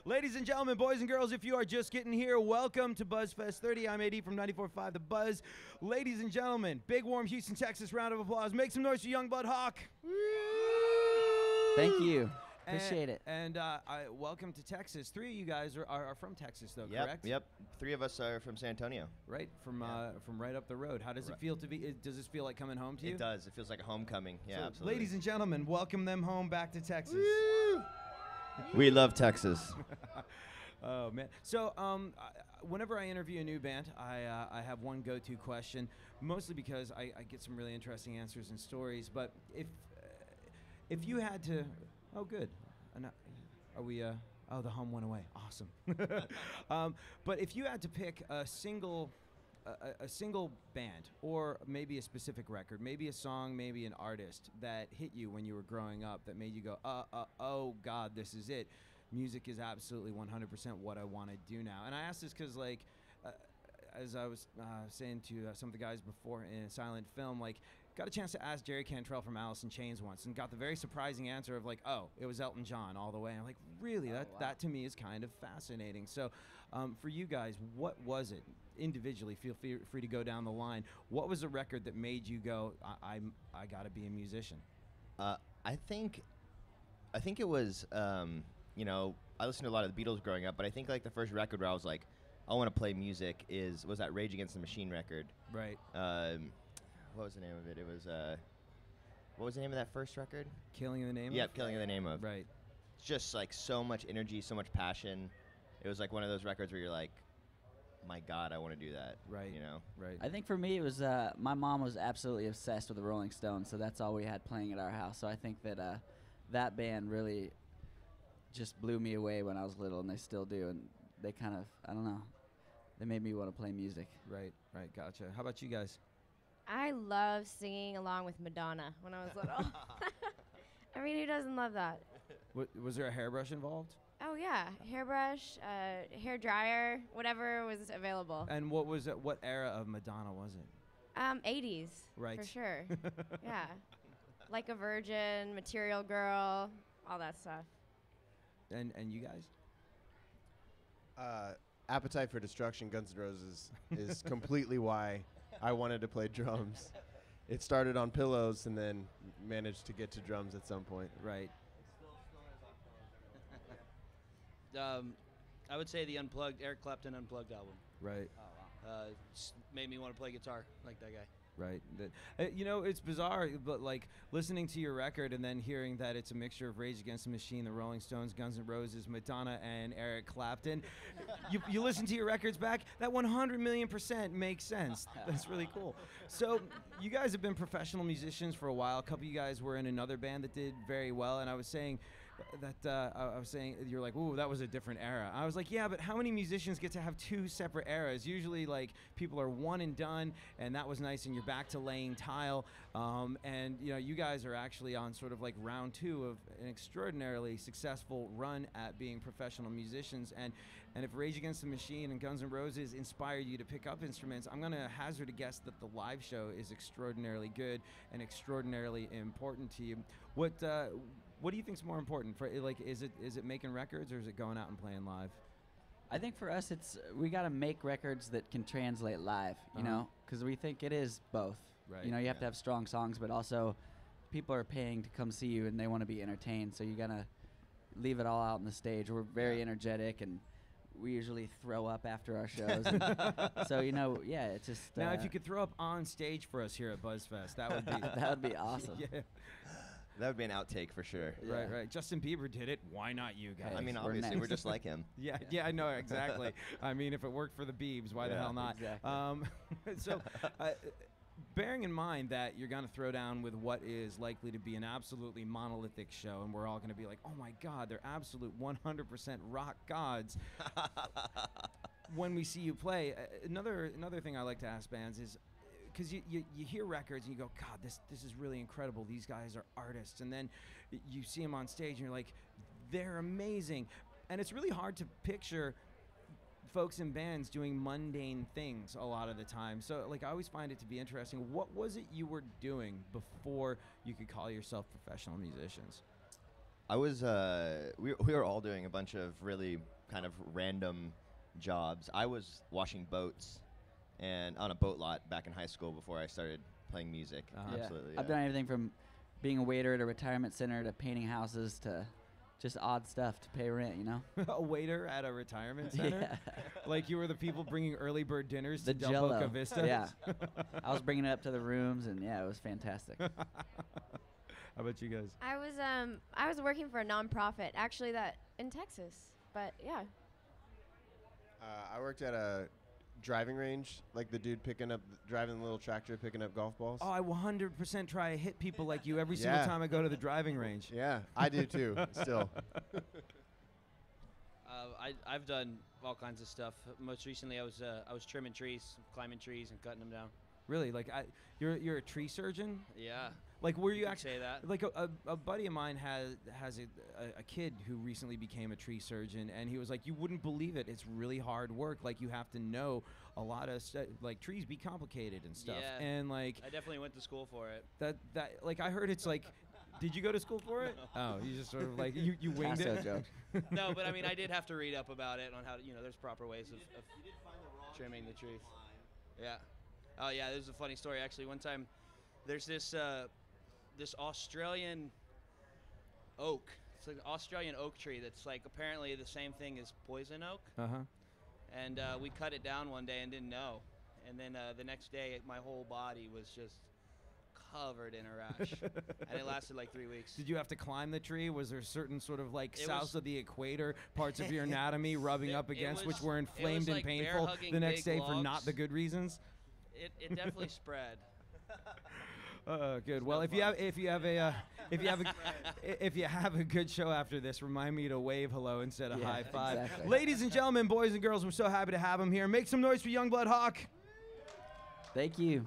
Ladies and gentlemen, boys and girls, if you are just getting here, welcome to Buzzfestxxx. I'm AD from 94.5 The Buzz. Ladies and gentlemen, big warm Houston, Texas round of applause. Make some noise for Youngblood Hawke. Thank you. Appreciate it. And welcome to Texas. Three of you guys are from Texas, though, correct? Yep. Three of us are from San Antonio. Right, from right up the road. How does it feel to be? Does this feel like coming home to you? It does. It feels like a homecoming. Yeah, So, absolutely. ladies and gentlemen, welcome them home back to Texas. We love Texas. Oh man! So whenever I interview a new band, I have one go-to question, mostly because I get some really interesting answers and stories. But if you had to, oh good, are we? Oh, the hum went away. Awesome. But if you had to pick a single band, or maybe a specific record, maybe a song, maybe an artist that hit you when you were growing up, that made you go, oh God, this is it. Music is absolutely 100% what I want to do now. And I ask this because, like, as I was saying to some of the guys before in silent film, like, got a chance to ask Jerry Cantrell from Alice in Chains once, and got the very surprising answer of like, oh, it was Elton John all the way. And I'm like, really? That to me is kind of fascinating. So for you guys, what was it? Individually, feel free to go down the line. What was a record that made you go, I got to be a musician? I think it was, you know, I listened to a lot of the Beatles growing up, but I think like the first record where I was like, I want to play music was that Rage Against the Machine record. Right. What was the name of it? It was, what was the name of that first record? Killing in the Name of? Yep, Killing in the Name of. Right. Just like so much energy, so much passion. It was like one of those records where you're like, my God, I want to do that. Right. You know? Right. I think for me, it was my mom was absolutely obsessed with the Rolling Stones, so that's all we had playing at our house. So I think that that band really just blew me away when I was little, and they still do. And they kind of, I don't know, they made me want to play music. Right. Right. Gotcha. How about you guys? I love singing along with Madonna when I was little. I mean, who doesn't love that? Was there a hairbrush involved? Oh yeah, hairbrush, hair dryer, whatever was available. And what was it? What era of Madonna was it? 80s, Right. for sure. Yeah, Like a Virgin, Material Girl, all that stuff. And you guys? Appetite for Destruction, Guns N' Roses, is completely why I wanted to play drums. It started on pillows and then managed to get to drums at some point. Right. I would say the Eric Clapton Unplugged album. Right. Made me want to play guitar like that guy. Right. You know, it's bizarre, but like listening to your record and then hearing that it's a mixture of Rage Against the Machine, the Rolling Stones, Guns N' Roses, Madonna, and Eric Clapton. you listen to your records back, that 100,000,000% makes sense. That's really cool. So you guys have been professional musicians for a while. A couple of you guys were in another band that did very well, and I was saying you're like, ooh, that was a different era. I was like, yeah, but how many musicians get to have two separate eras? Usually, like, people are one and done, and that was nice, and you're back to laying tile. And you know, you guys are actually on sort of like round two of an extraordinarily successful run at being professional musicians. And if Rage Against the Machine and Guns N' Roses inspired you to pick up instruments, I'm gonna hazard a guess that the live show is extraordinarily good and extraordinarily important to you. What do you think's more important? For like, is it making records or is it going out and playing live? I think for us, we got to make records that can translate live, you know, because we think it is both. Right. You know, you have to have strong songs, but also people are paying to come see you and they want to be entertained, so you got to leave it all out on the stage. We're very energetic, and we usually throw up after our shows. So, you know, yeah, it's just... Now, if you could throw up on stage for us here at Buzzfest, that would be... that would be awesome. Yeah. That would be an outtake for sure. Right, right. Justin Bieber did it. Why not you guys? I mean, We're obviously, next. we're just like him. Yeah, I know, exactly. I mean, if it worked for the Biebs, why the hell not? Exactly. So, bearing in mind that you're going to throw down with what is likely to be an absolutely monolithic show, and we're all going to be like, oh my God, they're absolute 100% rock gods. When we see you play, another thing I like to ask bands is, because you hear records and you go, God, this is really incredible. These guys are artists. And then you see them on stage and you're like, they're amazing. And it's really hard to picture folks in bands doing mundane things a lot of the time. So like, I always find it to be interesting. What was it you were doing before you could call yourself professional musicians? I was we were all doing a bunch of really kind of random jobs. I was washing boats and on a boat lot back in high school before I started playing music. Uh-huh. Absolutely. I've done everything from being a waiter at a retirement center to painting houses to just odd stuff to pay rent, you know? A waiter at a retirement center? Yeah. Like you were the people bringing early bird dinners The to Del Boca Jell-O. Vista? Yeah. I was bringing it up to the rooms, and yeah, it was fantastic. How about you guys? I was working for a nonprofit, actually, that in Texas. But yeah. I worked at a driving range, like the dude driving the little tractor, picking up golf balls. Oh, I 100% try to hit people like you every single Yeah. time I go to the driving range. Yeah, I do too. Still. I've done all kinds of stuff. Most recently, I was trimming trees, climbing trees, and cutting them down. Really? Like, you're a tree surgeon? Yeah. Like, were you You could actually say that. like a buddy of mine has a kid who recently became a tree surgeon, and he was like, you wouldn't believe it. It's really hard work. Like, you have to know a lot of like trees be complicated and stuff. Yeah. And like I definitely went to school for it. that like I heard it's like. Did you go to school for it? Oh, you just sort of like you winged Paso it. joke. No, but I mean, I did have to read up about it on how to, there's proper ways of trimming the trees. Yeah. Oh yeah, there's a funny story actually. One time, there's this Australian oak. It's like an Australian oak tree that's like apparently the same thing as poison oak. Uh-huh. And we cut it down one day and didn't know. And then the next day, my whole body was just covered in a rash. And it lasted like 3 weeks. Did you have to climb the tree? Was there certain sort of like It south was- of the equator parts of your anatomy rubbing up It against which was- were it was inflamed and like painful bear-hugging the next big day for not logs. the good reasons? It definitely spread. Good. It's Well, no if you fun. if you have a good show after this, remind me to wave hello instead of Yeah, high five. exactly. Ladies and gentlemen, boys and girls, we're so happy to have him here. Make some noise for Youngblood Hawke. Thank you.